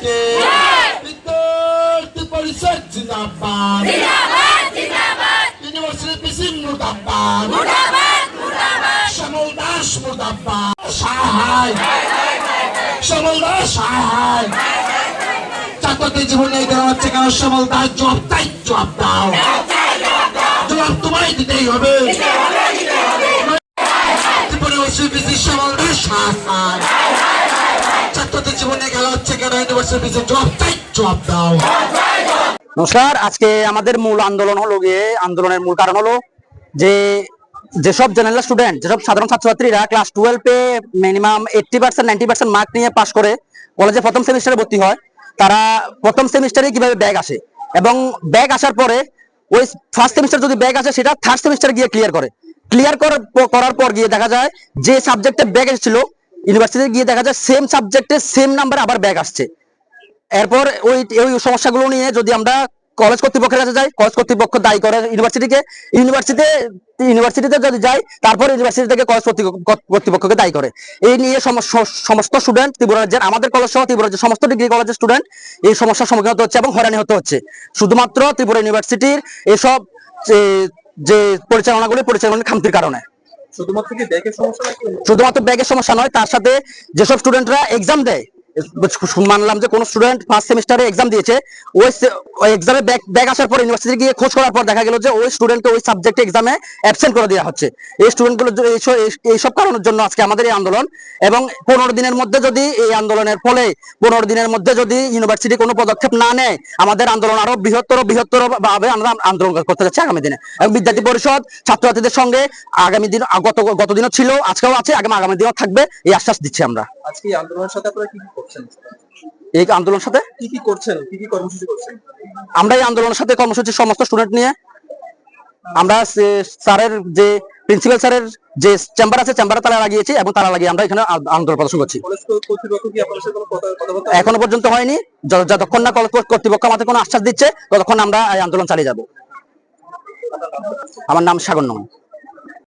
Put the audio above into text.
के विद्यार्थी परिषद जिंदाबाद यूनिवर्सिटी पीसी मुर्दाबाद श्यामल दास मुर्दाबाद सहाय श्यामल दास सहाय ছাত্রদের জীবন নিয়ে দেওয়া হচ্ছে কেন শ্যামল দাস জবাব তাই জবাব দাও জবাব তোমায় দিতেই হবে শ্যামল দাস সহায় ছাত্রদের জীবন নিয়ে গেল হচ্ছে কেন ইউনিভার্সিটি জবাব তাই জবাব দাও। নমস্কার, আজকে আমাদের মূল আন্দোলন হলো গিয়ে আন্দোলনের মূল কারণ হলো যে যেসব জেনারেল স্টুডেন্ট, যেসব সাধারণ ছাত্রছাত্রীরা ক্লাস 12 এ মিনিমাম 80% 90% মার্ক নিয়ে পাস করে কলেজে প্রথম সেমিস্টারে ভর্তি হয়, তারা প্রথম সেমিস্টারে কিভাবে ব্যাগ আসে এবং ব্যাগ আসার পরে ওই ফার্স্ট সেমিস্টার যদি ব্যাগ আসে সেটা থার্ড সেমিস্টার গিয়ে ক্লিয়ার করার পর গিয়ে দেখা যায় যে সাবজেক্টে ব্যাগ এসেছিল ইউনিভার্সিটিতে গিয়ে দেখা যায় সেম সাবজেক্টে সেম নাম্বার আবার ব্যাগ আসছে। এরপর ওই সমস্যাগুলো নিয়ে যদি আমরা কলেজ কর্তৃপক্ষের কাছে যাই, কলেজ কর্তৃপক্ষ দায়ী করে ইউনিভার্সিটিকে, ইউনিভার্সিটিতে যদি যাই তারপর ইউনিভার্সিটি থেকে কলেজ কর্তৃপক্ষকে দায়ী করে। এই নিয়ে সমস্ত স্টুডেন্ট ত্রিপুরা রাজ্যের, আমাদের কলেজ সহ ত্রিপুরা রাজ্যের সমস্ত ডিগ্রি কলেজের স্টুডেন্ট এই সমস্যার সম্মুখীন হতে হচ্ছে এবং হয়রানি হতে হচ্ছে শুধুমাত্র ত্রিপুরা ইউনিভার্সিটির এসব যে পরিচালনার খামতির কারণে। শুধুমাত্র ব্যাগের সমস্যা নয়, তার সাথে যেসব স্টুডেন্টরা এক্সাম দেয়, মানলাম যে কোন স্টুডেন্ট ফার্স্ট সেমিস্টারে এক্সাম দিয়েছে, ওই এক্সামে ব্যাগ আসার পর ইউনিভার্সিটি গিয়ে খোঁজ করার পর দেখা গেল যে ওই স্টুডেন্টকে ওই সাবজেক্টে এক্সামে অ্যাবসেন্ট করে দেওয়া হচ্ছে। এই স্টুডেন্টগুলো এইসব কারণের জন্য আজকে আমাদের এই আন্দোলন। এবং 15 দিনের মধ্যে যদি এই আন্দোলনের ফলে 15 দিনের মধ্যে যদি ইউনিভার্সিটি কোনো পদক্ষেপ না নেয়, আমাদের আন্দোলন আরো বৃহত্তর ভাবে আমরা আন্দোলন করতে যাচ্ছি আগামী দিনে। এবং বিদ্যার্থী পরিষদ ছাত্রছাত্রীদের সঙ্গে আগামী দিন, গত দিনও ছিল, আজকেও আছে, আগামী দিনও থাকবে, এই আশ্বাস দিচ্ছি আমরা। আজকে এই আন্দোলনের সাথে আপনারা কি করছেন? এই আন্দোলনের সাথে কি করছেন, কি কর্মসূচি করছেন? আমরা এই আন্দোলনের সাথে কর্মসূচি সমস্ত স্টুডেন্ট নিয়ে আমরা স্যারের যে প্রিন্সিপাল স্যারের যে চেম্বার আছে চেম্বারে তালা লাগিয়েছি এবং তালা লাগিয়ে আমরা এখানে আন্দোলন প্রদর্শন করছি। এখনো পর্যন্ত হয়নি, যতক্ষণ না কলেজ কর্তৃপক্ষ আমাদের কোনো আশ্বাস দিচ্ছে ততক্ষণ আমরা এই আন্দোলন চালিয়ে যাব। আমার নাম সাগর নয়।